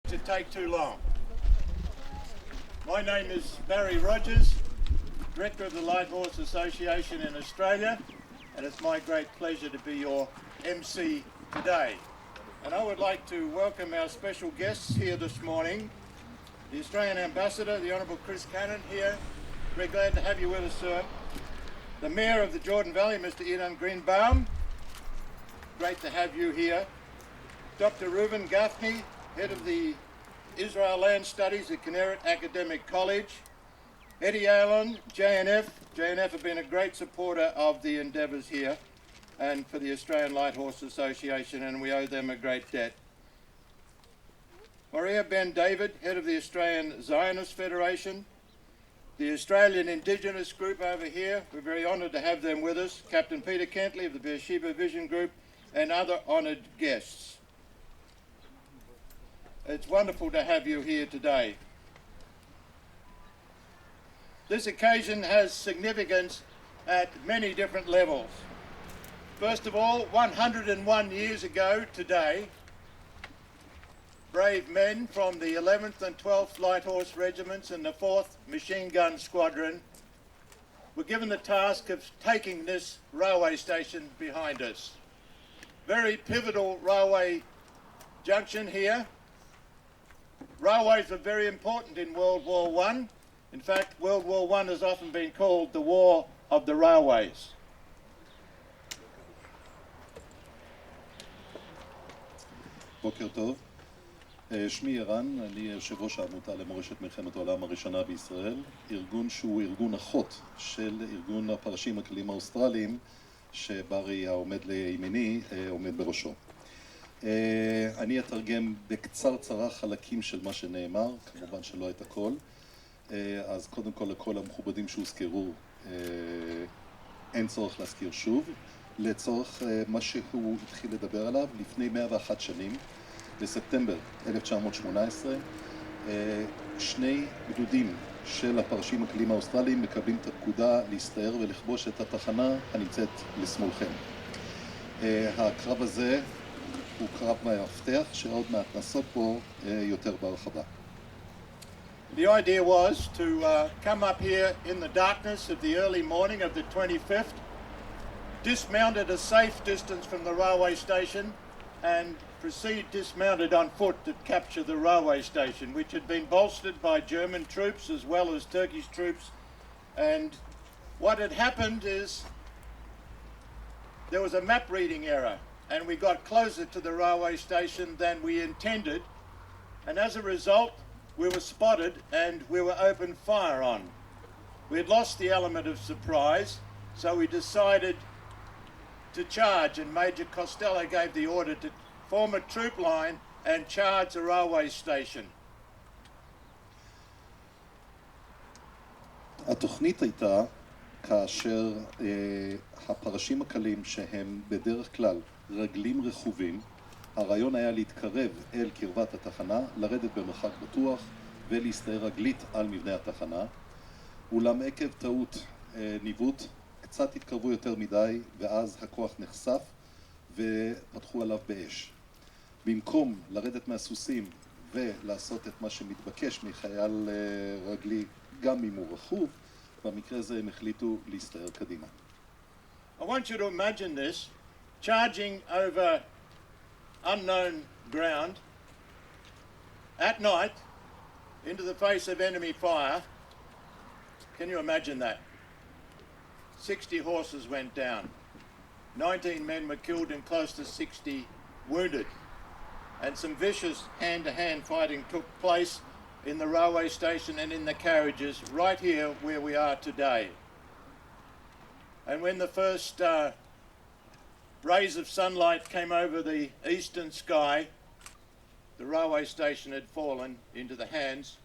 To take too long. My name is Barry Rogers, Director of the Light Horse Association in Australia, and it's my great pleasure to be your MC today. And I would like to welcome our special guests here this morning, the Australian Ambassador, the Honourable Chris Cannon here. We're glad to have you with us, sir. The Mayor of the Jordan Valley, Mr. Ian Greenbaum. Great to have you here. Dr. Reuben Gaffney, Head of the Israel Land Studies at Kinneret Academic College. Eddie Allen, JNF. JNF have been a great supporter of the endeavours here and for the Australian Light Horse Association, and we owe them a great debt. Maria Ben David, Head of the Australian Zionist Federation. The Australian Indigenous Group over here, we're very honoured to have them with us. Captain Peter Kentley of the Beersheba Vision Group and other honoured guests. It's wonderful to have you here today. This occasion has significance at many different levels. First of all, 101 years ago today, brave men from the 11th and 12th Light Horse Regiments and the 4th Machine Gun Squadron were given the task of taking this railway station behind us. Very pivotal railway junction here. Railways were very important in World War I. In fact, World War I has often been called the War of the Railways. בוקר טוב, שמי ערן, אני יושב ראש העמותה למורשת מלחמת העולם הראשונה בישראל, ארגון שהוא ארגון אחות של ארגון הפרשים הכלליים האוסטרליים שברי העומד לימיני עומד בראשו. אני אתרגם בקצרצרה חלקים של מה שנאמר, כמובן שלא את הכל. אז קודם כל לכל המכובדים שהוזכרו אין צורך להזכיר שוב. לצורך מה שהוא התחיל לדבר עליו לפני 101 שנים, בספטמבר 1918, שני גדודים של הפרשים הכלליים האוסטרליים מקבלים את הפקודה להסתער ולכבוש את התחנה הנמצאת לשמאלכם. הקרב הזה הוא קרב מהמפתח שעוד מעט נעסוק בו יותר בהרחבה. The idea was to come up here in the darkness of the early morning of the 25th, dismount at a safe distance from the railway station and proceed dismounted on foot to capture the railway station, which had been bolstered by German troops as well as Turkish troops. And what had happened is there was a map reading error, and we got closer to the railway station than we intended, and as a result we were spotted and we were opened fire on. We had lost the element of surprise, so we decided to charge, and Major Costello gave the order to form a troop line and charge the railway station. התוכנית הייתה כאשר הפרשים הקלים שהם בדרך כלל רגלים רכובים, הרעיון היה להתקרב אל קרבת התחנה, לרדת במרחק בטוח ולהסתער רגלית על מבנה התחנה. אולם עקב טעות ניווט קצת התקרבו יותר מדי ואז הכוח נחשף ופתחו עליו באש. במקום לרדת מהסוסים ולעשות את מה שמתבקש מחייל רגלי גם אם הוא רכוב, במקרה הזה הם החליטו להסתער קדימה. I want you to imagine this, charging over unknown ground at night into the face of enemy fire. Can you imagine that? 60 horses went down. 19 men were killed and close to 60 wounded. And some vicious hand-to-hand fighting took place in the railway station and in the carriages right here where we are today. And when the first rays of sunlight came over the eastern sky, the railway station had fallen into the hands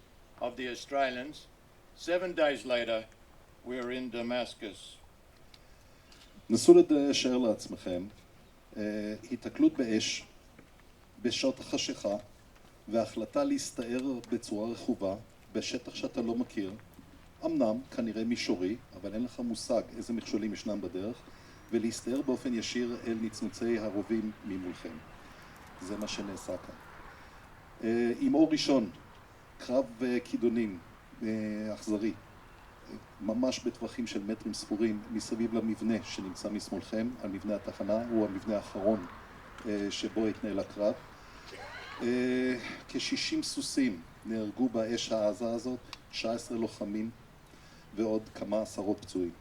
of the Australians. 7 days later, we were in Damascus. נסו לשער לעצמכם, התקלות באש בשעות החשיכה והחלטה להסתער בצורה רחובה בשטח שאתה לא מכיר, אמנם כנראה מישורי, אבל אין לך מושג איזה מכשולים ישנם בדרך, ולהסתער באופן ישיר אל נצנוצי הרובים ממולכם. זה מה שנעשה כאן. עם אור ראשון, קרב כידונים אכזרי, ממש בטווחים של מטרים ספורים מסביב למבנה שנמצא משמאלכם, על מבנה התחנה, הוא המבנה האחרון שבו התנהל הקרב. כ-60 סוסים נהרגו באש העזה הזאת, 19 לוחמים ועוד כמה עשרות פצועים.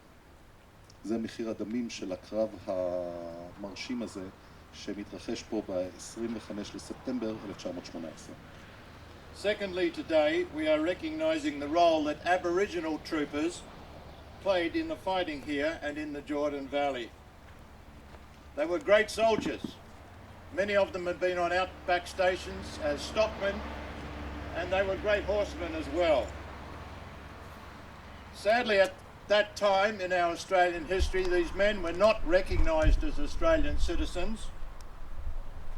זה מחיר הדמים של הקרב המרשים הזה שמתרחש פה ב-25 לספטמבר 1918. Secondly, today we are recognizing the role that Aboriginal troopers played in the fighting here and in the Jordan Valley. They were great soldiers. Many of them had been on outback stations as stockmen, and they were great horsemen as well. Sadly, at that time in our Australian history, these men were not recognized as Australian citizens.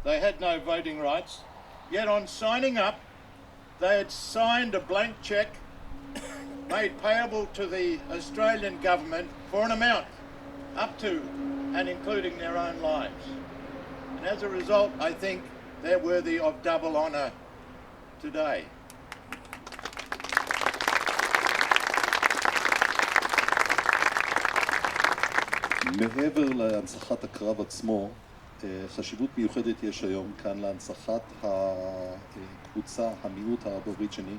They had no voting rights. Yet on signing up, they had signed a blank cheque made payable to the Australian government for an amount up to and including their own lives. And as a result, I think they're worthy of double honour today. מעבר להנצחת הקרב עצמו, חשיבות מיוחדת יש היום כאן להנצחת הקבוצה, המיעוט האבוריג'יני,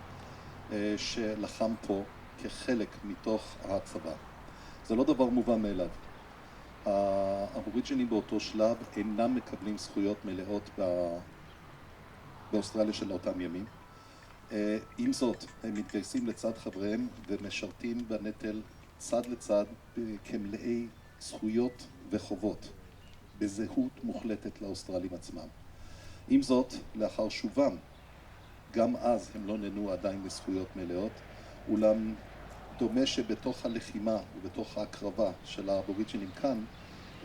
שלחם פה כחלק מתוך הצבא. זה לא דבר מובן מאליו. האבוריג'ינים באותו שלב אינם מקבלים זכויות מלאות באוסטרליה של אותם ימים. עם זאת, הם מתגייסים לצד חבריהם ומשרתים בנטל צד לצד כמלאי זכויות וחובות, בזהות מוחלטת לאוסטרלים עצמם. עם זאת, לאחר שובם, גם אז הם לא נהנו עדיין לזכויות מלאות, אולם דומה שבתוך הלחימה ובתוך ההקרבה של האבוריג'ינים כאן,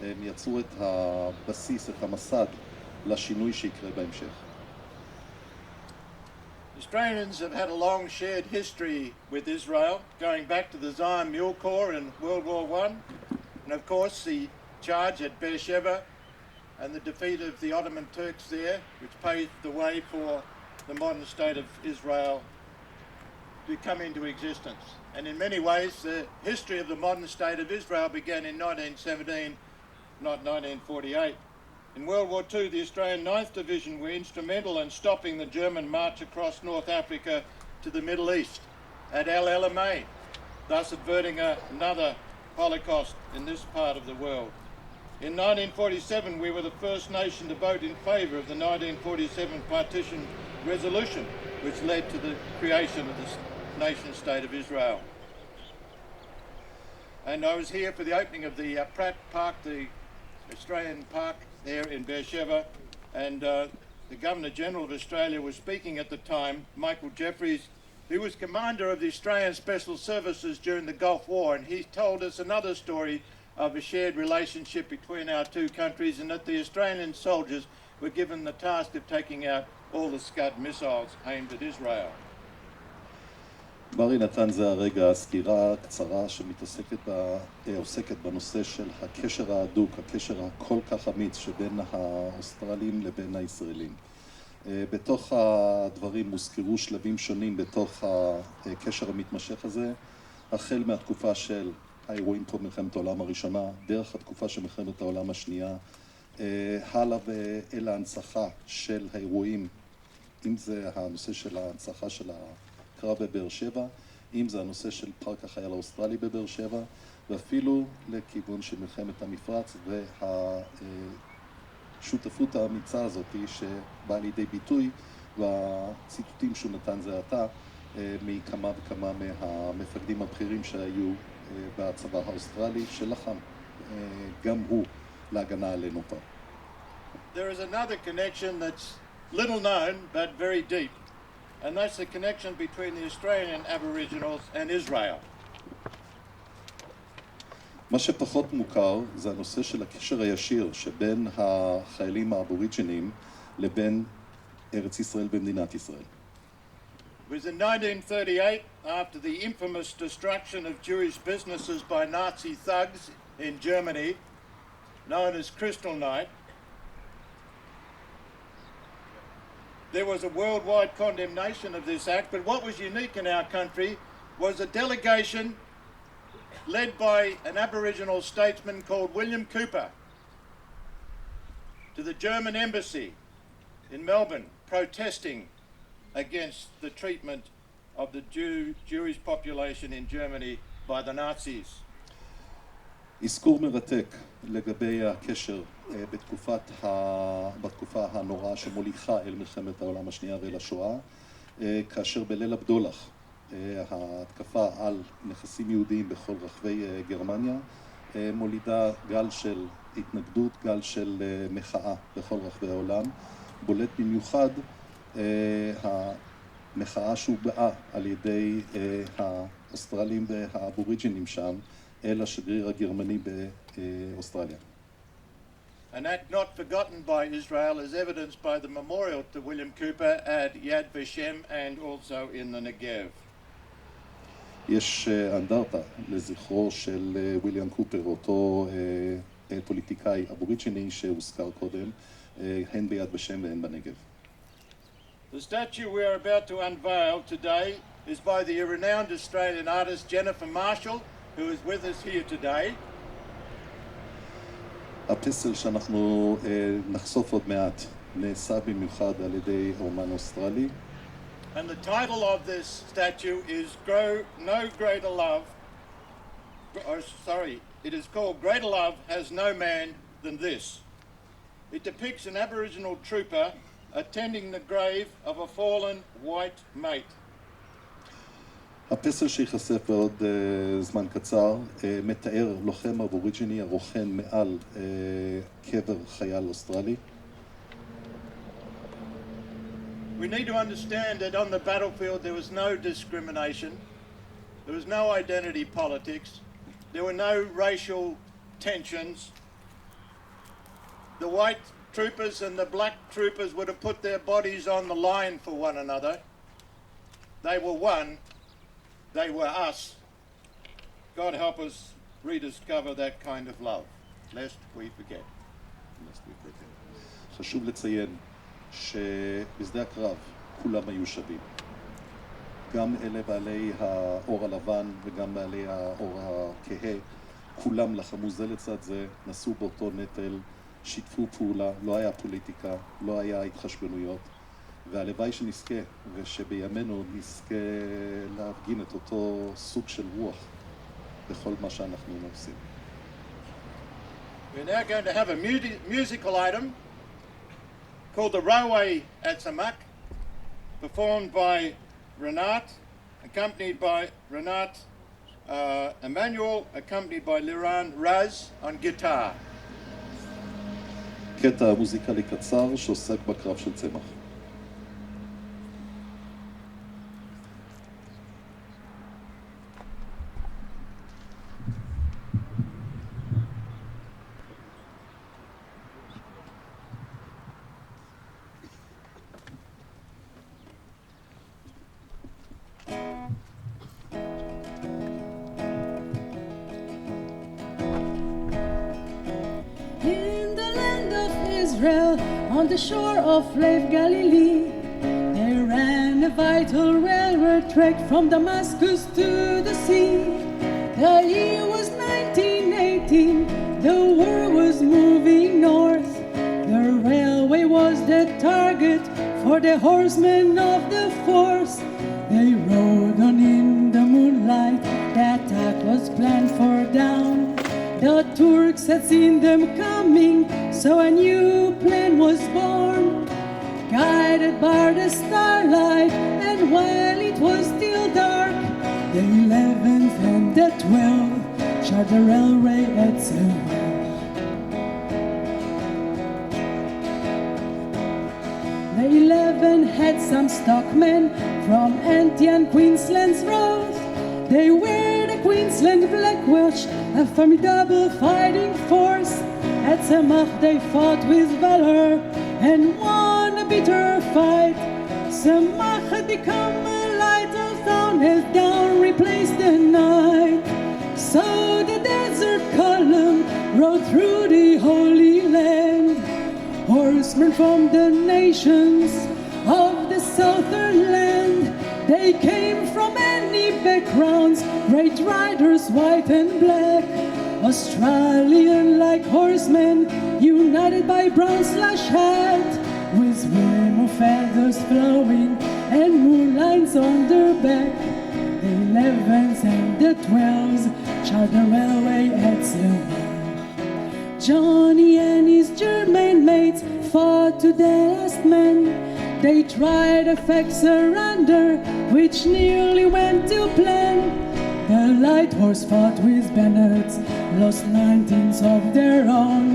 הם יצרו את הבסיס, את המסד, לשינוי שיקרה בהמשך. Australians have had a long shared history with Israel, going back to the Zion Mule Corps in World War I, and of course the charge at Beersheba and the defeat of the Ottoman Turks there, which paved the way for the modern state of Israel to come into existence. And in many ways, the history of the modern state of Israel began in 1917, not 1948. In World War II, the Australian 9th Division were instrumental in stopping the German march across North Africa to the Middle East at El Alamein, thus averting another Holocaust in this part of the world. In 1947, we were the first nation to vote in favour of the 1947 partition resolution, which led to the creation of the nation-state of Israel. And I was here for the opening of the Pratt Park, the Australian park there in Beersheba, and the Governor-General of Australia was speaking at the time, Michael Jeffries, who was commander of the Australian Special Services during the Gulf War, and he told us another story of a shared relationship between our two countries, and that the Australian soldiers were given the task of taking out all the Scud missiles aimed at Israel. ברי נתן זה הרגע סקירה קצרה שעוסקת בנושא של הקשר ההדוק, הקשר הכל כך אמיץ שבין האוסטרלים לבין הישראלים. בתוך הדברים מוזכרו שלבים שונים בתוך הקשר המתמשך הזה, החל מהתקופה של האירועים פה במלחמת העולם הראשונה, דרך התקופה של מלחמת העולם השנייה, הלאה ואל ההנצחה של האירועים, אם זה הנושא של ההנצחה של הקרב בבאר שבע, אם זה הנושא של פארק החייל האוסטרלי בבאר שבע, ואפילו לכיוון של מלחמת המפרץ והשותפות האמיצה הזאת שבאה לידי ביטוי והציטוטים שהוא נתן זה עתה מכמה וכמה מהמפקדים הבכירים שהיו בצבא האוסטרלי שלחם גם הוא להגנה עלינו פה. There is another connection that's little known but very deep, and that's the connection between the Australian Aboriginals and Israel. מה שפחות מוכר זה הנושא של הקשר הישיר שבין החיילים האבוריג'ינים לבין ארץ ישראל במדינת ישראל. It was in 1938, after the infamous destruction of Jewish businesses by Nazi thugs in Germany, known as Kristallnacht, there was a worldwide condemnation of this act, but what was unique in our country was a delegation led by an Aboriginal statesman called William Cooper to the German embassy in Melbourne, protesting against the treatment of the Jewish population in Germany by the Nazis. אזכור מרתק לגבי הקשר בתקופה הנוראה שמוליכה אל מלחמת העולם השנייה ואל השואה, כאשר בליל הבדולח ההתקפה על נכסים יהודיים בכל רחבי גרמניה מולידה גל של התנגדות, גל של מחאה בכל רחבי העולם. בולט במיוחד המחאה שהובעה על ידי האוסטרלים והאבוריג'ינים שם אל השגריר הגרמני באוסטרליה. An act not forgotten by Israel is evidenced by the memorial to William Cooper at Yad Vashem and also in the Negev. יש אנדרטה לזכרו של וויליאם קופר, אותו פוליטיקאי אבוריג'יני שהוזכר קודם, הן ביד ושם והן בנגב. The statue we are about to unveil today is by the renowned Australian artist Jenifer Marshall, who is with us here today. הפסל שאנחנו נחשוף עוד מעט נעשה במיוחד על ידי אומן אוסטרלי. And the title of this statue is it is called Greater Love Has No Man Than This. It depicts an Aboriginal trooper attending the grave of a fallen white mate. הפסל שיחשף בעוד זמן קצר מתאר לוחם האבוריג'יני הרוכן מעל קבר חייל אוסטרלי. We need to understand that on the battlefield there was no discrimination, there was no identity politics, there were no racial tensions. The white troopers and the black troopers would have put their bodies on the line for one another. They were one, they were us. God help us rediscover that kind of love, lest we forget. חשוב לציין שבשדה הקרב כולם היו שווים. גם אלה בעלי האור הלבן וגם בעלי האור הכהה, כולם לחמו זה לצד זה, נסו באותו נטל, שיתפו פעולה, לא היה פוליטיקה, לא היה התחשבנויות, והלוואי שנזכה ושבימינו נזכה להפגין את אותו סוג של רוח בכל מה שאנחנו עושים. We're now going to have a musical item called the Railway at Btzmach, performed by Renat, accompanied by Renat Emmanuel, accompanied by Liran Raz on guitar. קטע מוזיקלי קצר שעוסק בקרב של צמח. On the shore of Lake Galilee, they ran a vital railroad trek from Damascus to the sea. The year was 1918, the war was moving north. The railway was the target for the horsemen of the force. They rode on in the moonlight, the attack was planned for dawn. The Turks had seen them coming, so a new plan was born. Guided by the starlight, and while it was still dark, the 11th and the 12th charted the railway at Btzmach. The 11 had some stockmen from Antian, Queensland's road. They were the Queensland Black Welsh, a formidable fighting force. At Btzmach they fought with valor and won a bitter fight. Btzmach had become a lighter town as dawn replaced the night. So the desert column rode through the Holy Land. Horsemen from the nations all southern land. They came from many backgrounds, great riders, white and black. Australian like horsemen, united by brown/hat, with rim of feathers flowing and moonlights on their back. The 11s and the 12s chart the railway at Zimmer. Johnny and his German mates fought to the last man. They tried a fake surrender, which nearly went to plan. The light horse fought with bayonets, lost 19 of their own,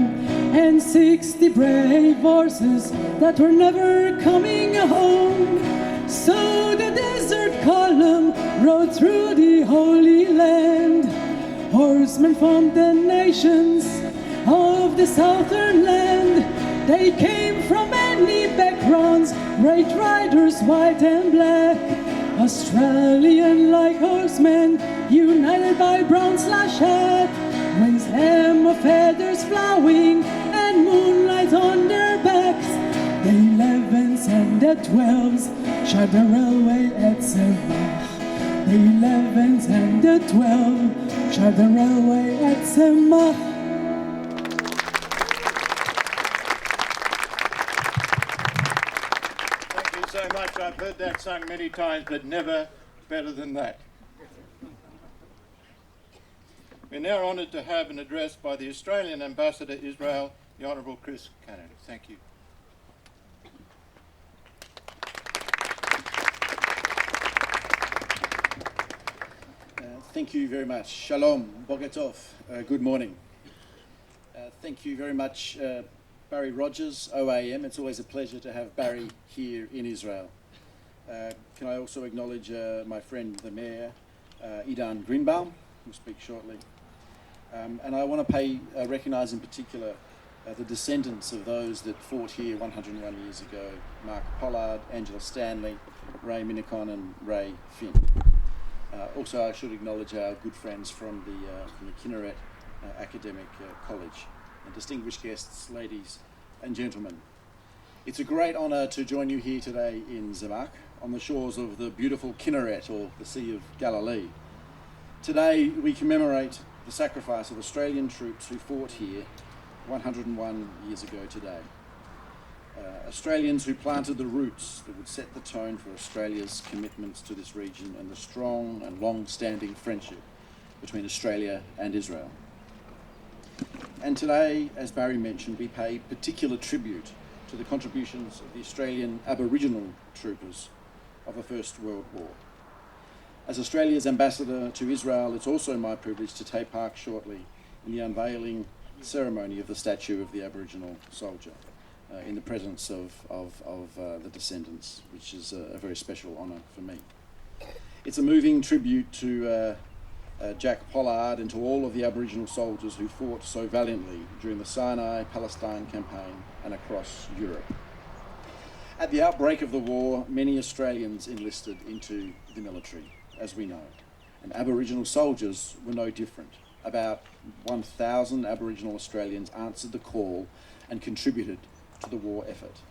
and 60 brave horses that were never coming home. So the desert column rode through the Holy Land. Horsemen from the nations of the southern land. They came from many backgrounds, great riders, white and black. Australian like horsemen, united by brown/hat, with hem of feathers flowing and moonlight on their backs. The 11s and the 12s shot the railway at Btzmach. The 11s and the 12s shot the railway at Btzmach. So much. I've heard that sung many times, but never better than that. We're now honoured to have an address by the Australian Ambassador to Israel, the Honourable Chris Cannon. Thank you. Thank you very much. Shalom, boker tov, good morning. Thank you very much, Barry Rogers, OAM. It's always a pleasure to have Barry here in Israel. Can I also acknowledge my friend, the Mayor, Idan Greenbaum, who will speak shortly. And I want to recognise in particular the descendants of those that fought here 101 years ago, Mark Pollard, Angela Stanley, Ray Minicon and Ray Finn. Also, I should acknowledge our good friends from the Kinneret Academic College, and distinguished guests, ladies and gentlemen. It's a great honour to join you here today in Btzmach, on the shores of the beautiful Kinneret, or the Sea of Galilee. Today we commemorate the sacrifice of Australian troops who fought here 101 years ago today. Australians who planted the roots that would set the tone for Australia's commitments to this region and the strong and long-standing friendship between Australia and Israel. And today, as Barry mentioned, we pay particular tribute to the contributions of the Australian Aboriginal troopers of the First World War. As Australia's ambassador to Israel, it's also my privilege to take part shortly in the unveiling ceremony of the statue of the Aboriginal soldier in the presence of the descendants, which is a very special honour for me. It's a moving tribute to Jack Pollard and to all of the Aboriginal soldiers who fought so valiantly during the Sinai-Palestine campaign and across Europe. At the outbreak of the war, many Australians enlisted into the military, as we know, and Aboriginal soldiers were no different. About 1,000 Aboriginal Australians answered the call and contributed to the war effort.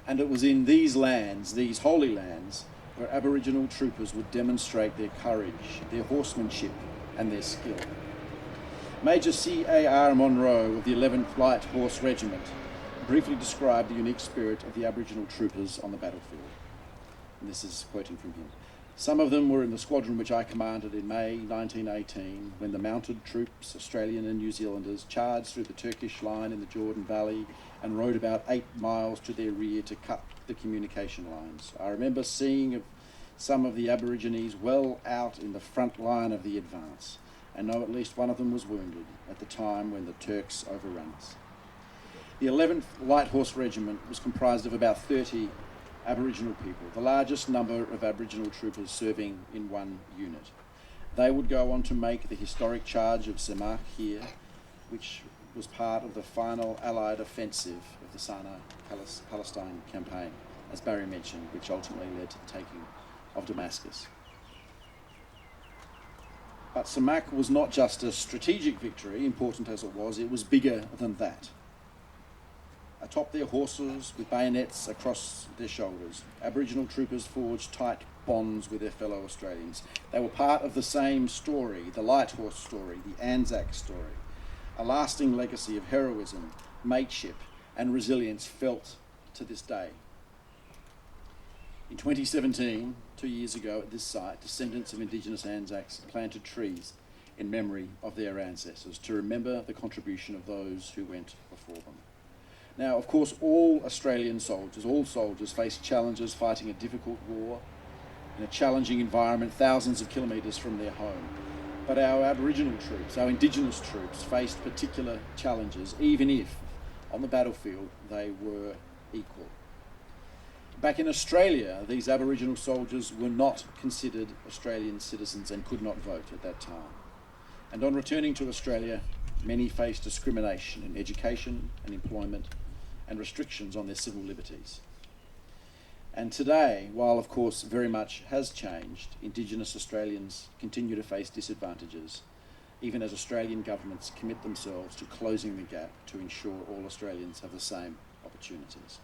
And it was in these lands, these holy lands, where Aboriginal troopers would demonstrate their courage, their horsemanship and their skill. Major C.A.R. Monroe of the 11th Light Horse Regiment briefly described the unique spirit of the Aboriginal troopers on the battlefield. And this is quoting from him. Some of them were in the squadron which I commanded in May 1918, when the mounted troops, Australian and New Zealanders, charged through the Turkish line in the Jordan Valley and rode about 8 miles to their rear to cut the communication lines. I remember seeing some of the Aborigines well out in the front line of the advance, and know at least one of them was wounded at the time when the Turks overran us. The 11th Light Horse Regiment was comprised of about 30 Aboriginal people, the largest number of Aboriginal troopers serving in one unit. They would go on to make the historic charge of Btzmach here, which was part of the final Allied offensive of the Sinai-Palestine campaign, as Barry mentioned, which ultimately led to the taking of Damascus. But Btzmach was not just a strategic victory, important as it was bigger than that. atop their horses with bayonets across their shoulders. Aboriginal troopers forged tight bonds with their fellow Australians. They were part of the same story, the Light Horse story, the Anzac story, a lasting legacy of heroism, mateship and resilience felt to this day. In 2017, 2 years ago at this site, descendants of Indigenous Anzacs planted trees in memory of their ancestors to remember the contribution of those who went before them. Now, of course, all Australian soldiers, all soldiers face challenges fighting a difficult war in a challenging environment thousands of kilometres from their home. But our Aboriginal troops, our Indigenous troops, faced particular challenges, even if on the battlefield they were equal. Back in Australia, these Aboriginal soldiers were not considered Australian citizens and could not vote at that time. And on returning to Australia, many faced discrimination in education and employment and restrictions on their civil liberties. And today, while of course very much has changed, Indigenous Australians continue to face disadvantages, even as Australian governments commit themselves to closing the gap to ensure all Australians have the same opportunities.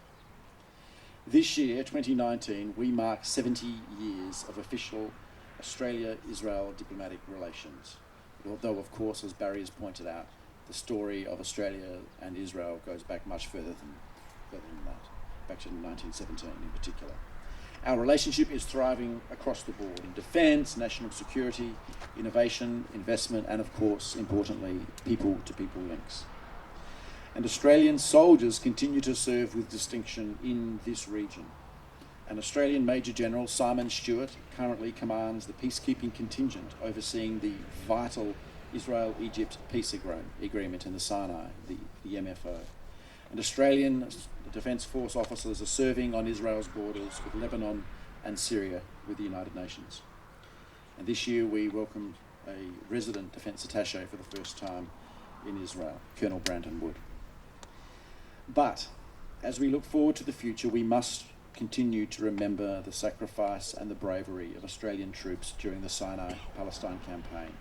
This year, 2019, we mark 70 years of official Australia-Israel diplomatic relations. Although, of course, as Barry has pointed out, the story of Australia and Israel goes back much further than that, back to 1917 in particular. Our relationship is thriving across the board in defence, national security, innovation, investment, and of course, importantly, people-to-people links. And Australian soldiers continue to serve with distinction in this region. An Australian Major General, Simon Stewart, currently commands the peacekeeping contingent overseeing the vital Israel-Egypt peace agreement in the Sinai, the MFO. And Australian Defence Force officers are serving on Israel's borders with Lebanon and Syria with the United Nations. And this year we welcomed a resident Defence Attaché for the first time in Israel, Colonel Brandon Wood. But as we look forward to the future, we must continue to remember the sacrifice and the bravery of Australian troops during the Sinai-Palestine campaign,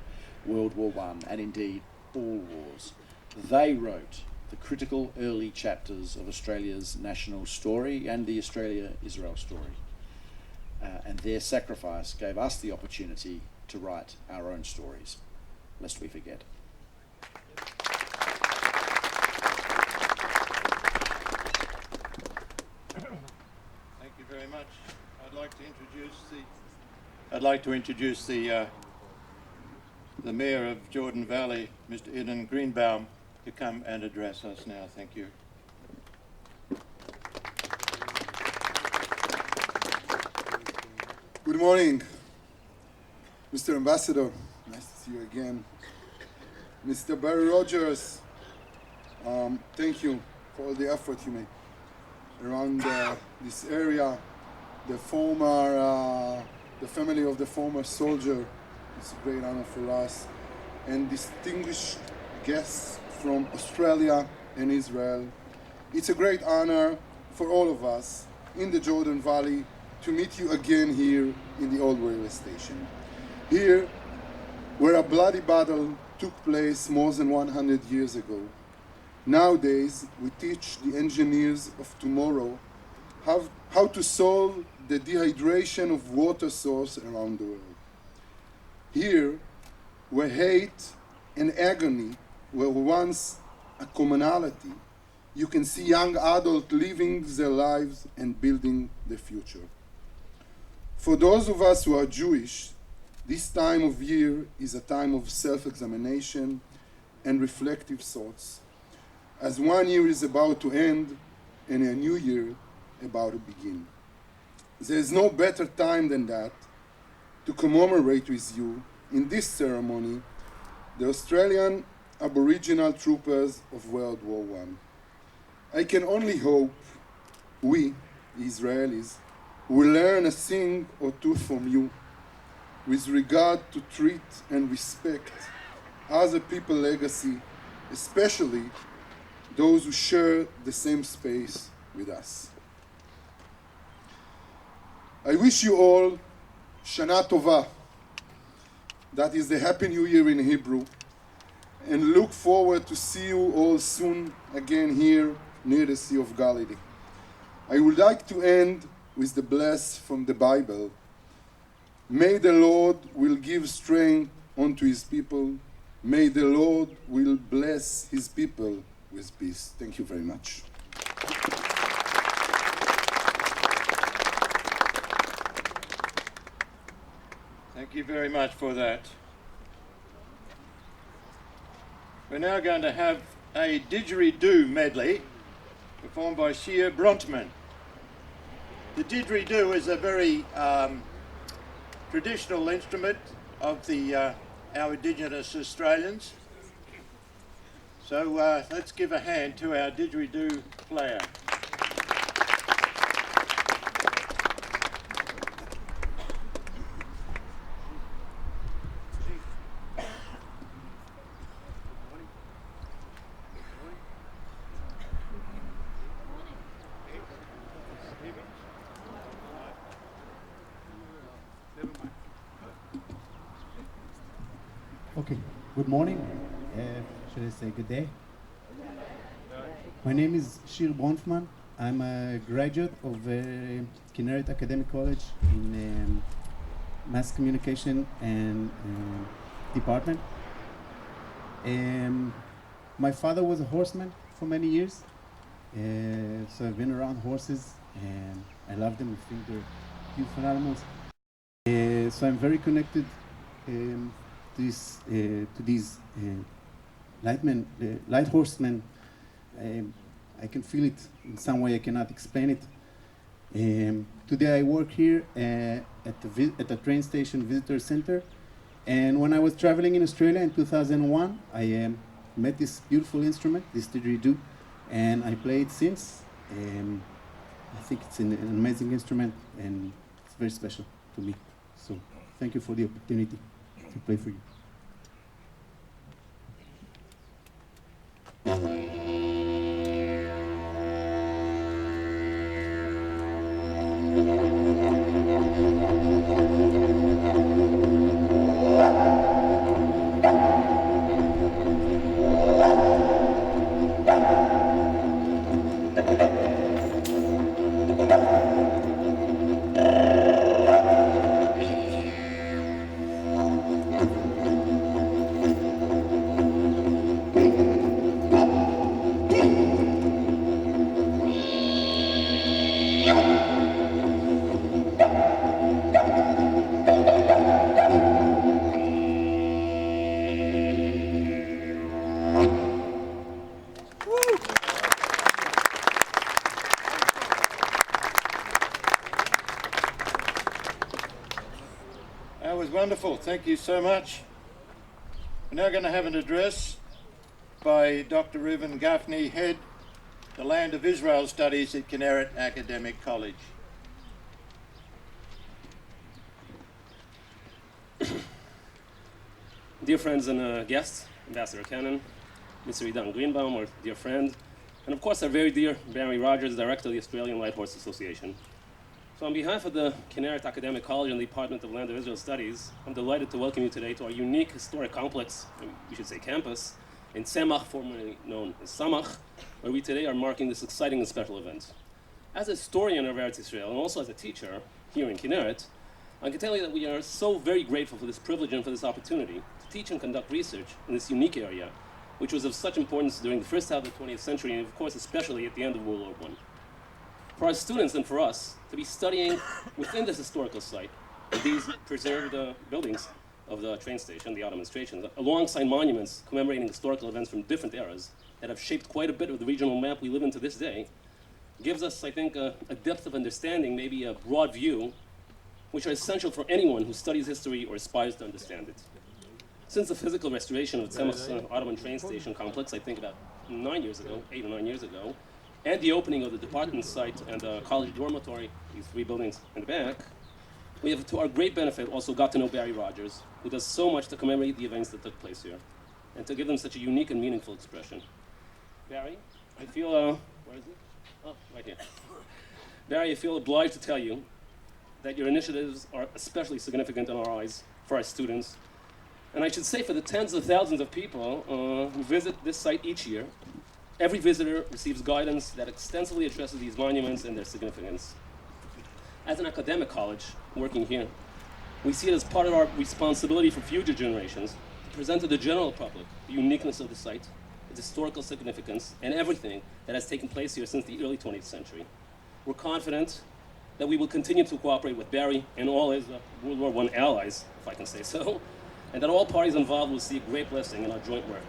World War I, and indeed all wars. They wrote the critical early chapters of Australia's national story and the Australia-Israel story. And their sacrifice gave us the opportunity to write our own stories, lest we forget. Very much. I'd like to introduce the Mayor of Jordan Valley, Mr. Eden Greenbaum, to come and address us now. Thank you. Good morning, Mr. Ambassador. Nice to see you again. Mr. Barry Rogers, thank you for all the effort you made around this area. The family of the former soldier, it's a great honor for us, and distinguished guests from Australia and Israel. It's a great honor for all of us in the Jordan Valley to meet you again here in the old railway station. Here, where a bloody battle took place more than 100 years ago. Nowadays, we teach the engineers of tomorrow how to solve the dehydration of water source around the world. Here, where hate and agony were once a commonality, you can see young adults living their lives and building the future. For those of us who are Jewish, this time of year is a time of self-examination and reflective thoughts, as one year is about to end and a new year about to begin. There is no better time than that to commemorate with you in this ceremony the Australian Aboriginal troopers of World War I. I can only hope we, the Israelis, will learn a thing or two from you with regard to treat and respect other people's legacy, especially those who share the same space with us. I wish you all Shana Tova, that is the Happy New Year in Hebrew, and look forward to see you all soon again here near the Sea of Galilee. I would like to end with the bless from the Bible. May the Lord will give strength unto his people. May the Lord will bless his people with peace. Thank you very much. Thank you very much for that. We're now going to have a didgeridoo medley performed by Shir Brontman. The didgeridoo is a very traditional instrument of our Indigenous Australians. So let's give a hand to our didgeridoo player. Okay, good morning. Should I say good day? My name is Shir Bronfman. I'm a graduate of Kinneret Academic College in Mass Communication and Department. My father was a horseman for many years, so I've been around horses and I love them. I think they're beautiful animals. So I'm very connected to these light horsemen. I can feel it in some way. I cannot explain it. Today I work here at the train station visitor center, and when I was traveling in Australia in 2001, I met this beautiful instrument, this didgeridoo, and I play it since. I think it's an amazing instrument, and it's very special to me. So thank you for the opportunity to play for you. That was wonderful. Thank you so much. We're now going to have an address by Dr. Reuben Gaffney, Head, the Land of Israel Studies at Kinneret Academic College. Dear friends and guests, Ambassador Cannon, Mr. Idan Greenbaum, our dear friend, and of course our very dear Barry Rogers, Director of the Australian Light Horse Association. So on behalf of the Kinneret Academic College and the Department of Land of Israel Studies, I'm delighted to welcome you today to our unique historic complex, we should say campus, in B'tzmach, formerly known as Samach, where we today are marking this exciting and special event. As a historian of Eretz Israel and also as a teacher here in Kinneret, I can tell you that we are so very grateful for this privilege and for this opportunity to teach and conduct research in this unique area, which was of such importance during the first half of the 20th century and of course especially at the end of World War I. For our students and for us to be studying within this historical site, these preserved buildings of the train station, the Ottoman station, alongside monuments commemorating historical events from different eras that have shaped quite a bit of the regional map we live in to this day, gives us, I think, a depth of understanding, maybe a broad view, which are essential for anyone who studies history or aspires to understand it. Since the physical restoration of B'tzmach's Ottoman train station complex, I think about 8 or 9 years ago, and the opening of the department site and the college dormitory, these 3 buildings in the back, we have, to our great benefit, also got to know Barry Rogers, who does so much to commemorate the events that took place here, and to give them such a unique and meaningful expression. Barry, I feel, where is he? Oh, right here. Barry, I feel obliged to tell you that your initiatives are especially significant in our eyes for our students, and I should say for the tens of thousands of people who visit this site each year, every visitor receives guidance that extensively addresses these monuments and their significance. As an academic college working here, we see it as part of our responsibility for future generations to present to the general public the uniqueness of the site, its historical significance, and everything that has taken place here since the early 20th century. We're confident that we will continue to cooperate with Barry and all his World War I allies, if I can say so, and that all parties involved will see a great blessing in our joint work.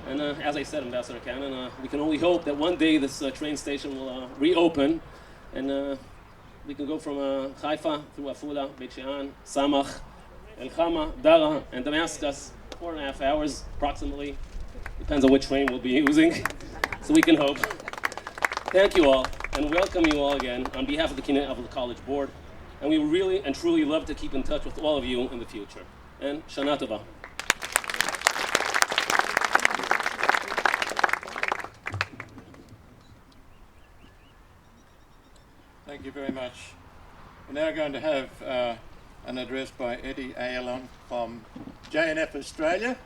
And as I said, Ambassador Cannon, we can only hope that one day this train station will reopen, and we can go from Haifa through Afula, Beit Shean, Samach, El Khama, Dara, and Damascus, 4.5 hours approximately. Depends on which train we'll be using, so we can hope. Thank you all, and welcome you all again on behalf of the College Board. And we really and truly love to keep in touch with all of you in the future. And Shana Tova. Thank you very much. We're now going to have an address by Eddie Ayalon from JNF Australia.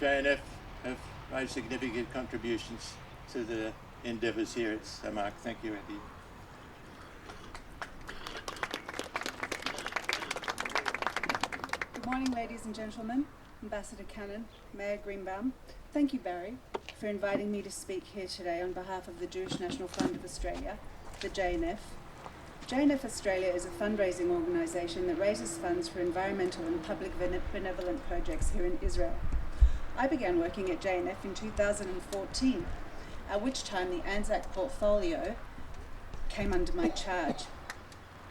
JNF have made significant contributions to the endeavours here at Samark. Thank you, Eddie. Good morning, ladies and gentlemen, Ambassador Cannon, Mayor Greenbaum. Thank you, Barry, for inviting me to speak here today on behalf of the Jewish National Fund of Australia, the JNF. JNF Australia is a fundraising organisation that raises funds for environmental and public benevolent projects here in Israel. I began working at JNF in 2014, at which time the Anzac portfolio came under my charge.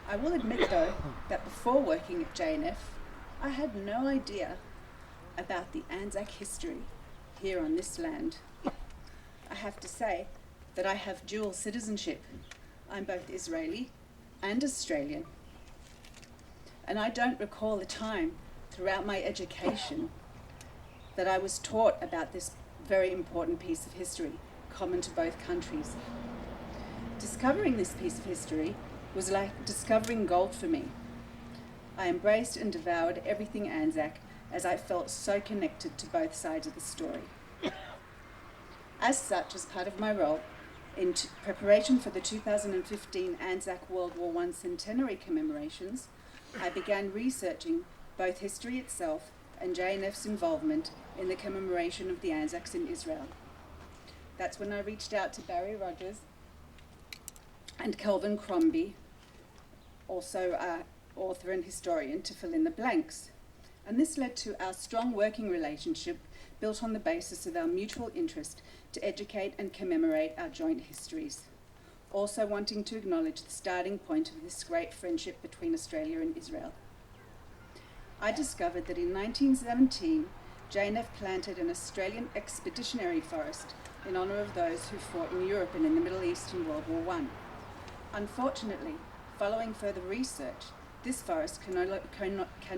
I will admit, though, that before working at JNF, I had no idea about the Anzac history here on this land. I have to say that I have dual citizenship. I'm both Israeli and Australian. And I don't recall a time throughout my education that I was taught about this very important piece of history, common to both countries. Discovering this piece of history was like discovering gold for me. I embraced and devoured everything Anzac as I felt so connected to both sides of the story. As such, as part of my role in preparation for the 2015 Anzac World War I centenary commemorations, I began researching both history itself and JNF's involvement in the commemoration of the Anzacs in Israel. That's when I reached out to Barry Rogers and Kelvin Crombie, also author and historian, to fill in the blanks. And this led to our strong working relationship built on the basis of our mutual interest to educate and commemorate our joint histories, also wanting to acknowledge the starting point of this great friendship between Australia and Israel. I discovered that in 1917, JNF planted an Australian expeditionary forest in honour of those who fought in Europe and in the Middle East in World War I. Unfortunately, following further research, this forest can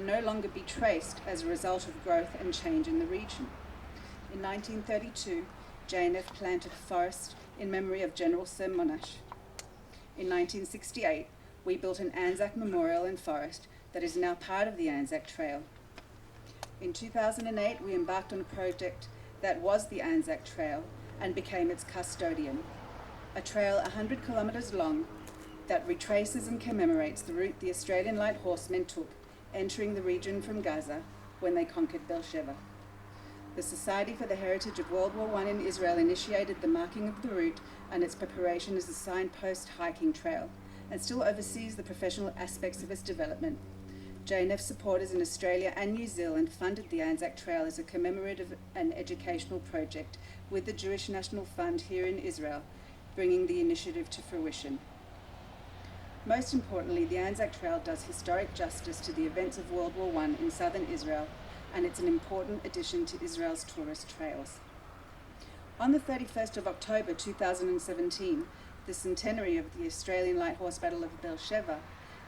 no longer be traced as a result of growth and change in the region. In 1932, JNF planted a forest in memory of General Sir Monash. In 1968, we built an Anzac memorial and forest that is now part of the Anzac Trail. In 2008, we embarked on a project that was the Anzac Trail and became its custodian, a trail 100 kilometres long that retraces and commemorates the route the Australian light horsemen took, entering the region from Gaza when they conquered Beersheba. The Society for the Heritage of World War I in Israel initiated the marking of the route and its preparation as a signpost hiking trail, and still oversees the professional aspects of its development. JNF supporters in Australia and New Zealand funded the Anzac Trail as a commemorative and educational project with the Jewish National Fund here in Israel, bringing the initiative to fruition. Most importantly, the Anzac Trail does historic justice to the events of World War I in southern Israel, and it's an important addition to Israel's tourist trails. On the 31st of October 2017, the centenary of the Australian Light Horse Battle of Beersheba,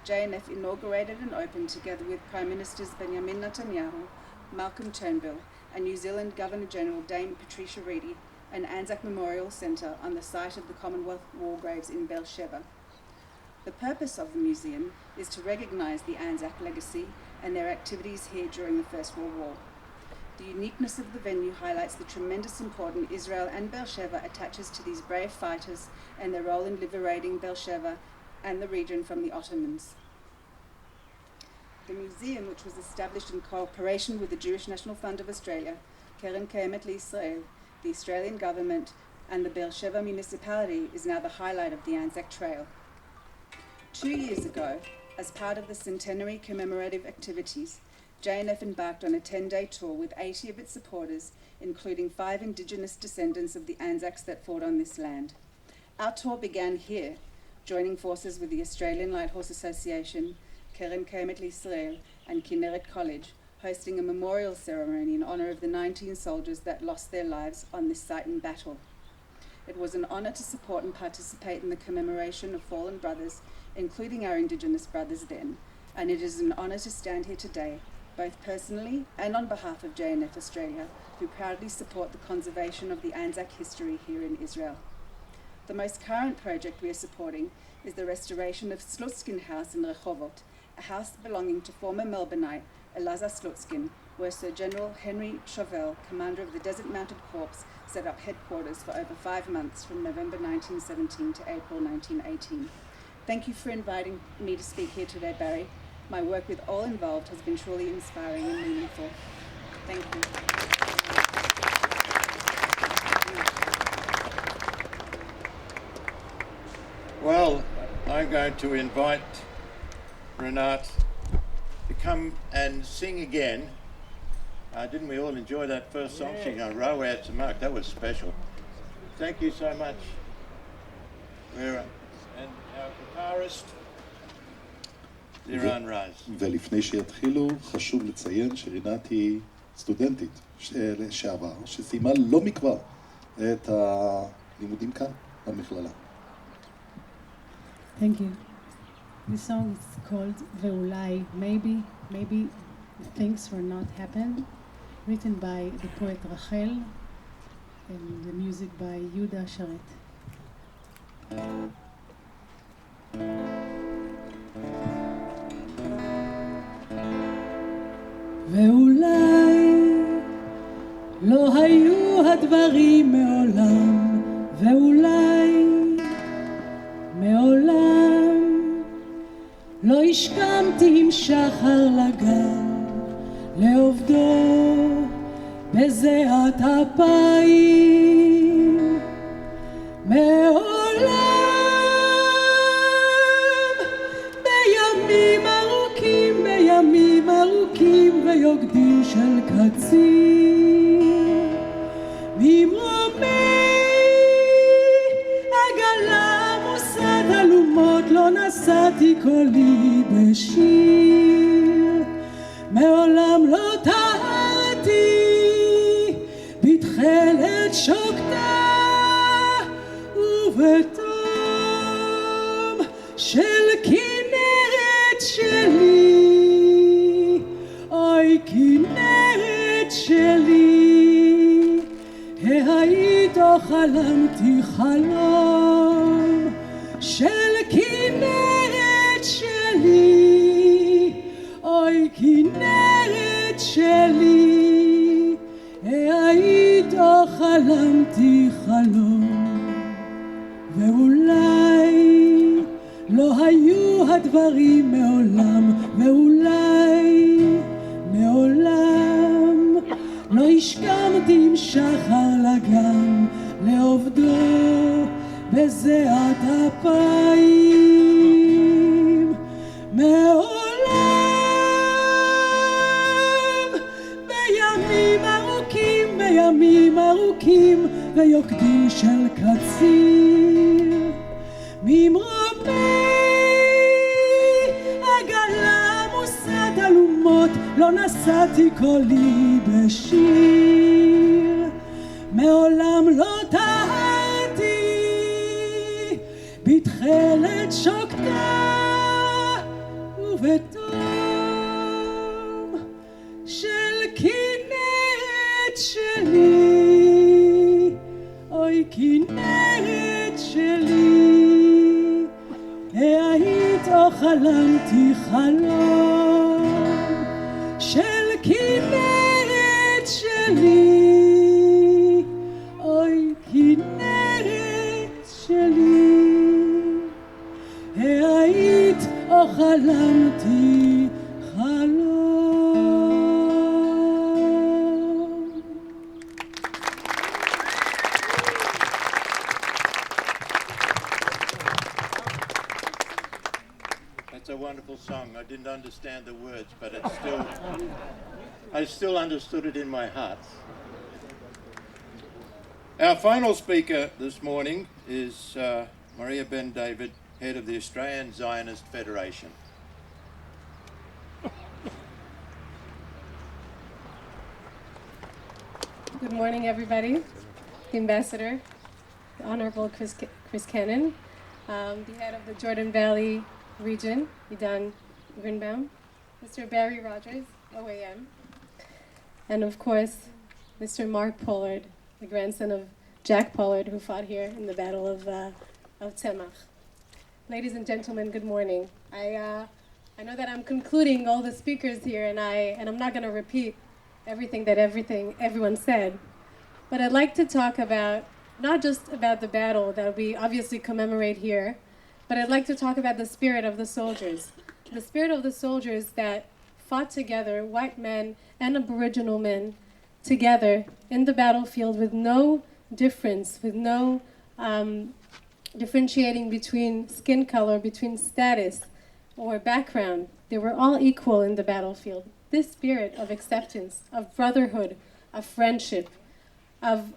JNF inaugurated and opened, together with Prime Ministers Benjamin Netanyahu, Malcolm Turnbull, and New Zealand Governor-General Dame Patricia Reedy, an Anzac Memorial Centre on the site of the Commonwealth War Graves in Beersheba. The purpose of the museum is to recognise the Anzac legacy and their activities here during the First World War. The uniqueness of the venue highlights the tremendous importance Israel and Beersheba attaches to these brave fighters and their role in liberating Beersheba and the region from the Ottomans. The museum, which was established in cooperation with the Jewish National Fund of Australia, Keren Kayemet L'Israel, the Australian government, and the Beersheba municipality, is now the highlight of the Anzac Trail. 2 years ago, as part of the centenary commemorative activities, JNF embarked on a 10-day tour with 80 of its supporters, including 5 Indigenous descendants of the Anzacs that fought on this land. Our tour began here, joining forces with the Australian Light Horse Association, Keren Kayemet L'Israel, and Kinneret College, hosting a memorial ceremony in honour of the 19 soldiers that lost their lives on this site in battle. It was an honour to support and participate in the commemoration of fallen brothers, including our Indigenous brothers then, and it is an honour to stand here today, both personally and on behalf of JNF Australia, who proudly support the conservation of the Anzac history here in Israel. The most current project we are supporting is the restoration of Slutskin House in Rehovot, a house belonging to former Melbourneite Elazar Slutskin, where Sir General Henry Chauvel, commander of the Desert Mounted Corps, set up headquarters for over 5 months from November 1917 to April 1918. Thank you for inviting me to speak here today, Barry. My work with all involved has been truly inspiring and meaningful. Thank you. Well, I'm going to invite Renat to come and sing again. Didn't we all enjoy that first song? She got row out to Mark. That was special. Thank you so much. And our guitarist, לירן רז. ולפני שיתחילו, חשוב לציין שרינת היא סטודנטית לשעבר, שסיימה לא מכבר את הלימודים כאן במכללה. Thank you. This song is called ואולי, maybe things will not happen, written by the poet Rachel and the music by Yuda Sharet. ואולי לא היו הדברים מעולם, ואולי מעולם לא השכמתי עם שחר לגן לעובדו בזיעת אפיים. מעולם בימים ארוכים ויוקדים של קציר ממרומי עגלה מוסד אלומות לא נשאתי קולי בשיר. מעולם לא טהרתי בתכלת שוקתה ובתום של כנרת שלי, אוי כנרת שלי, היית או חלמתי חלום של כנרת שלי, אוי כנרת שלי, היית או חלמתי חלום. ואולי לא היו הדברים מעולם, ואולי מעולם לא השכמתי עם שחר לגן לעובדו בזיעת אפיים. מעולם בימים ארוכים ויוקדים של קציר ממרומי עגלה מוסד אלומות לא נשאתי קולי בשיר. מעולם לא טהרתי בתכלת שוקתה ובתום של כנרת שלי, אוי כנרת שלי, היית או חלמתי חלום של כנרת שלי, wonderful song. I didn't understand the words, but I still understood it in my heart. Our final speaker this morning is Maria Ben David, head of the Australian Zionist Federation. Good morning, everybody. The Ambassador, the Honorable Chris Cannon, the head of the Jordan Valley region, Idan Greenbaum, Mr. Barry Rogers, OAM, and of course, Mr. Mark Pollard, the grandson of Jack Pollard, who fought here in the Battle of B'tzemach. Ladies and gentlemen, good morning. I know that I'm concluding all the speakers here, and I'm not going to repeat everything that everyone said, but I'd like to talk about not just about the battle that we obviously commemorate here, but I'd like to talk about the spirit of the soldiers that fought together, white men and Aboriginal men, together in the battlefield with no difference, with no differentiating between skin color, between status or background. They were all equal in the battlefield. This spirit of acceptance, of brotherhood, of friendship, of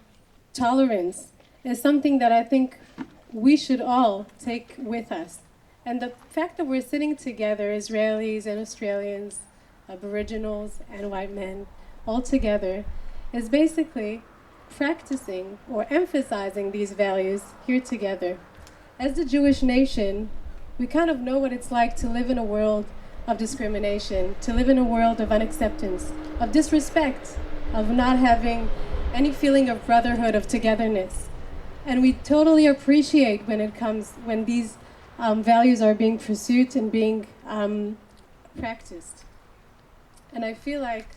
tolerance is something that I think we should all take with us. And the fact that we're sitting together, Israelis and Australians, Aboriginals and white men, all together, is basically practicing or emphasizing these values here together. As the Jewish nation, we kind of know what it's like to live in a world of discrimination, to live in a world of unacceptance, of disrespect, of not having any feeling of brotherhood, of togetherness. And we totally appreciate when these values are being pursued and being practiced. And I feel like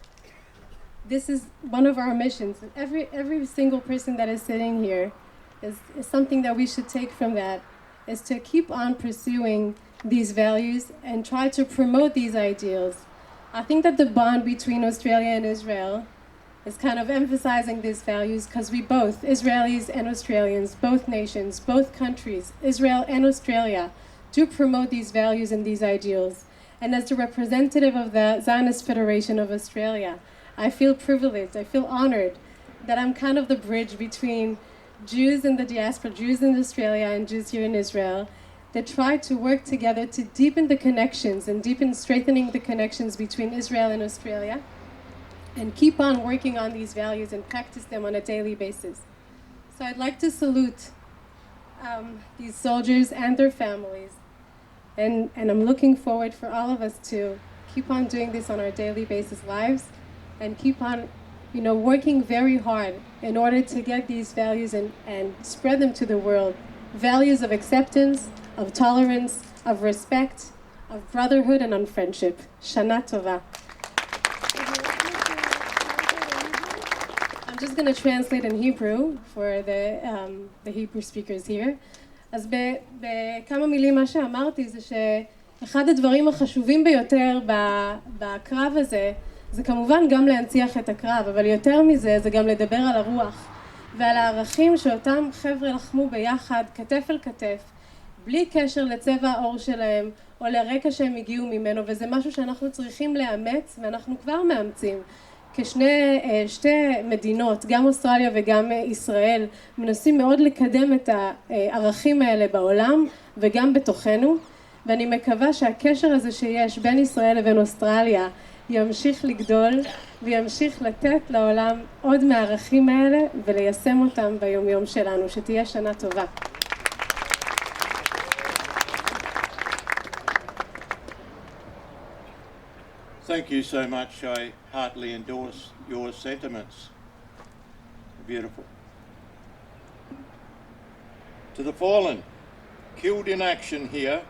this is one of our missions. Every single person that is sitting here is something that we should take from that, is to keep on pursuing these values and try to promote these ideals. I think that the bond between Australia and Israel is kind of emphasizing these values because we both, Israelis and Australians, both nations, both countries, Israel and Australia, do promote these values and these ideals. And as the representative of the Zionist Federation of Australia, I feel privileged, I feel honored that I'm kind of the bridge between Jews in the diaspora, Jews in Australia and Jews here in Israel, that try to work together to deepen the connections and deepen strengthening the connections between Israel and Australia, and keep on working on these values and practice them on a daily basis. So I'd like to salute these soldiers and their families, and I'm looking forward for all of us to keep on doing this on our daily basis lives, and keep on working very hard in order to get these values and spread them to the world. Values of acceptance, of tolerance, of respect, of brotherhood, and on friendship. Shana Tova. I'm just going to translate in Hebrew for the Hebrew speakers here. אז בכמה מילים מה שאמרתי זה שאחד הדברים החשובים ביותר בקרב הזה זה כמובן גם להנציח את הקרב, אבל יותר מזה זה גם לדבר על הרוח ועל הערכים שאותם חבר'ה לחמו ביחד, כתף אל כתף, בלי קשר לצבע העור שלהם או לרקע שהם הגיעו ממנו, וזה משהו שאנחנו צריכים לאמץ ואנחנו כבר מאמצים. כשתי מדינות, גם אוסטרליה וגם ישראל, מנסים מאוד לקדם את הערכים האלה בעולם וגם בתוכנו, ואני מקווה שהקשר הזה שיש בין ישראל לבין אוסטרליה ימשיך לגדול וימשיך לתת לעולם עוד מהערכים האלה וליישם אותם ביום-יום שלנו. שתהיה שנה טובה. Thank you so much. I heartily endorse your sentiments. Beautiful. To the fallen, killed in action here,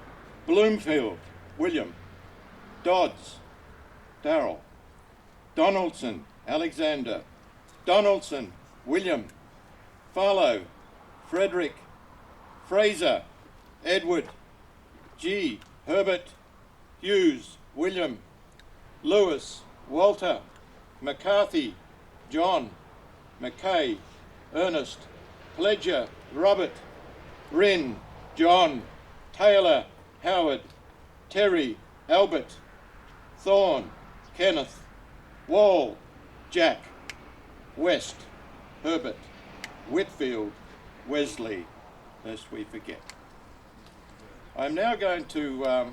Bloomfield, William, Dodds, Darrell, Donaldson, Alexander, Donaldson, William, Farlow, Frederick, Fraser, Edward, G, Herbert, Hughes, William, Lewis, Walter, McCarthy, John, McKay, Ernest, Pledger, Robert, Rynn, John, Taylor, Howard, Terry, Albert, Thorne, Kenneth, Wall, Jack, West, Herbert, Whitfield, Wesley, lest we forget. I'm now going to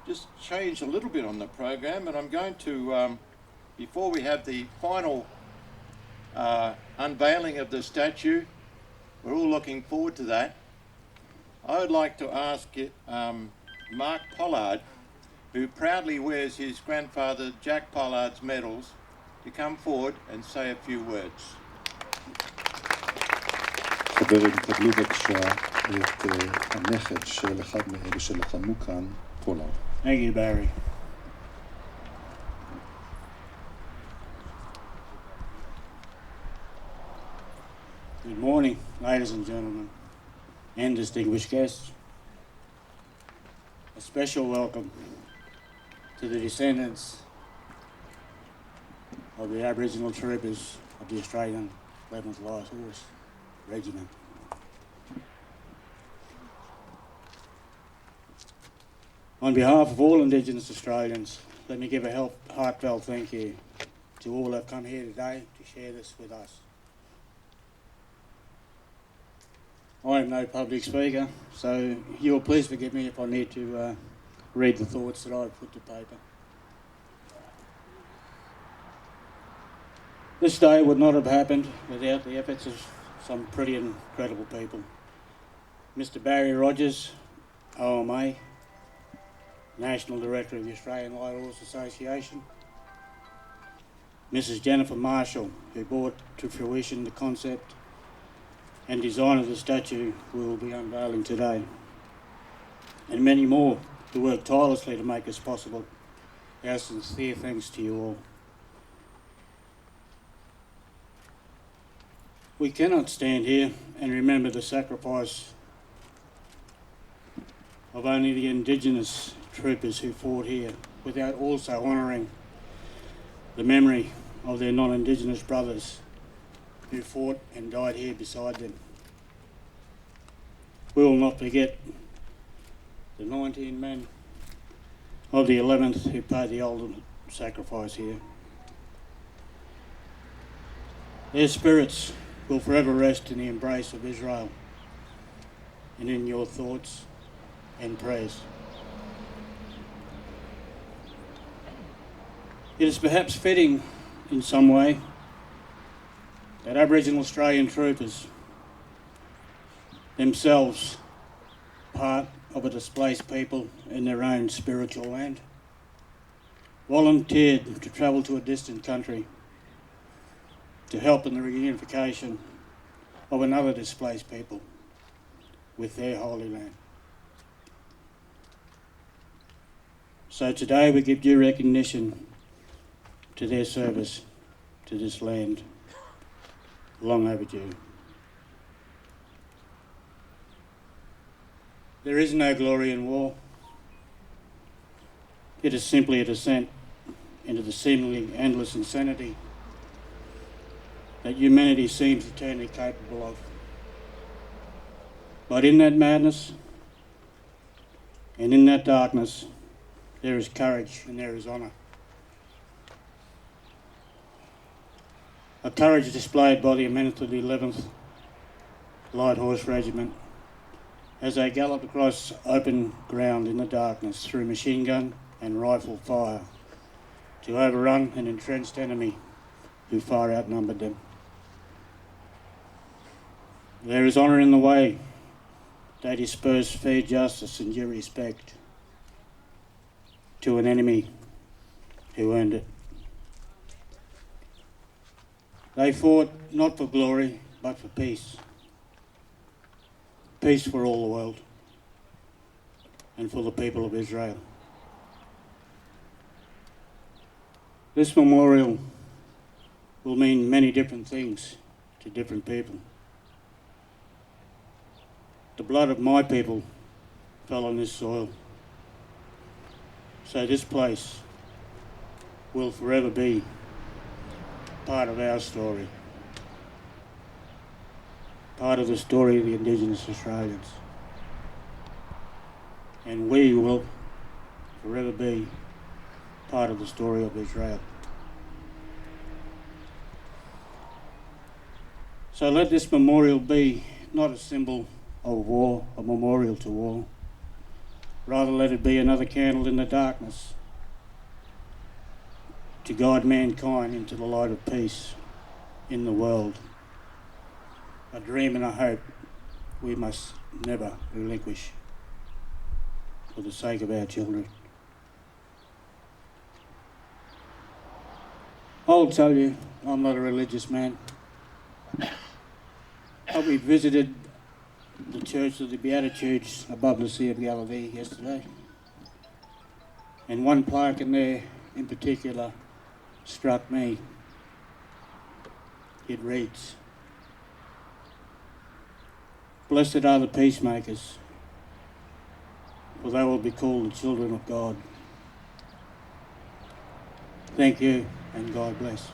just change a little bit on the program, and I'm going to, before we have the final unveiling of the statue, we're all looking forward to that. I would like to ask Mark Pollard, who proudly wears his grandfather Jack Pollard's medals, to come forward and say a few words. חברים, קבלו בבקשה את הנכד של אחד מאלה שלחמו כאן, פולארד. Thank you, Barry. Good morning, ladies and gentlemen, and distinguished guests. A special welcome to the descendants of the Aboriginal troopers of the Australian 11th Light Horse Regiment. On behalf of all Indigenous Australians, let me give a heartfelt thank you to all who have come here today to share this with us. I am no public speaker, so you will please forgive me if I need to read the thoughts that I've put to paper. This day would not have happened without the efforts of some pretty incredible people. Mr. Barry Rogers, OMA, National Director of the Australian Light Horse Association. Mrs. Jennifer Marshall, who brought to fruition the concept and design of the statue we will be unveiling today. And many more who worked tirelessly to make this possible. Our sincere thanks to you all. We cannot stand here and remember the sacrifice of only the Indigenous troopers who fought here without also honouring the memory of their non-Indigenous brothers who fought and died here beside them. We will not forget the 19 men of the 11th who paid the ultimate sacrifice here. Their spirits will forever rest in the embrace of Israel and in your thoughts and prayers. It is perhaps fitting in some way that Aboriginal Australian troopers, themselves part of a displaced people in their own spiritual land, volunteered to travel to a distant country to help in the reunification of another displaced people with their holy land. So today we give due recognition to their service to this land, long overdue. There is no glory in war. It is simply a descent into the seemingly endless insanity that humanity seems eternally capable of. But in that madness and in that darkness, there is courage and there is honour. A courage displayed by the men of the 11th Light Horse Regiment as they galloped across open ground in the darkness through machine gun and rifle fire to overrun an entrenched enemy who far outnumbered them. There is honour in the way they disperse fair justice and due respect to an enemy who earned it. They fought not for glory, but for peace. Peace for all the world and for the people of Israel. This memorial will mean many different things to different people. The blood of my people fell on this soil. So this place will forever be part of our story, part of the story of the Indigenous Australians. And we will forever be part of the story of Israel. So let this memorial be not a symbol of war, a memorial to war. Rather let it be another candle in the darkness to guide mankind into the light of peace in the world. A dream and a hope we must never relinquish for the sake of our children. I'll tell you, I'm not a religious man. But we visited the Church of the Beatitudes above the Sea of Galilee yesterday. And one plaque in there in particular struck me. It reads, "Blessed are the peacemakers, for they will be called the children of God." Thank you, and God bless.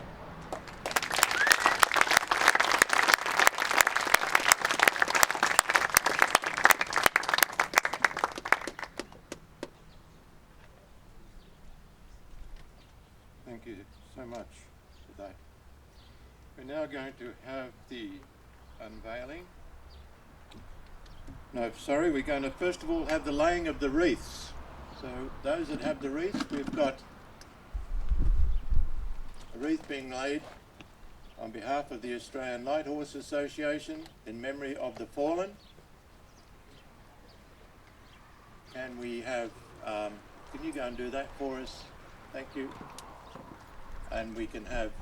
Thank you so much for that. We're now going to have the unveiling. No, sorry, we're going to first of all have the laying of the wreaths. So those that have the wreaths, we've got a wreath being laid on behalf of the Australian Light Horse Association in memory of the fallen. Can we have, can you go and do that for us? Thank you. And we can have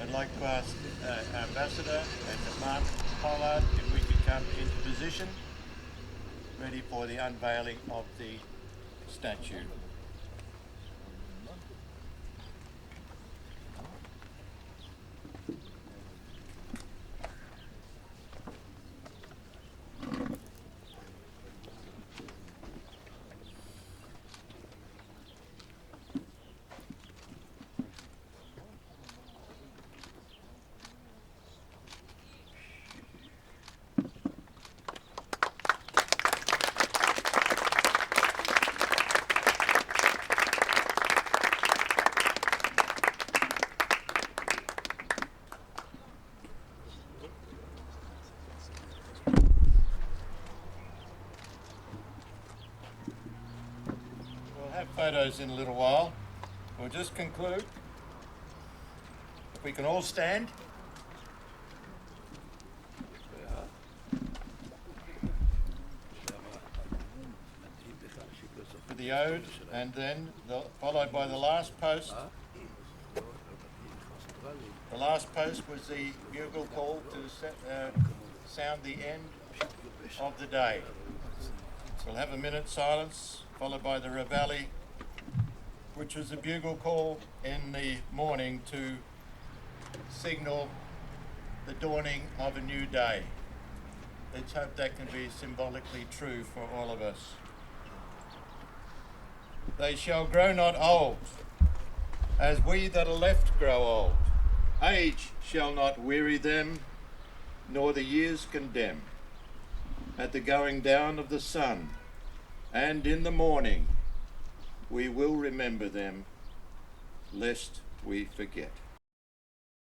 I'd like to ask our Ambassador and Mark Pollard if we could come into position, ready for the unveiling of the statue. Photos in a little while. We'll just conclude. If we can all stand. For the ode, and then followed by the last post. The last post was the bugle call to sound the end of the day. We'll have a minute's silence, followed by the reveille, which was a bugle call in the morning to signal the dawning of a new day. Let's hope that can be symbolically true for all of us. They shall grow not old, as we that are left grow old. Age shall not weary them, nor the years condemn. At the going down of the sun, and in the morning we will remember them, lest we forget.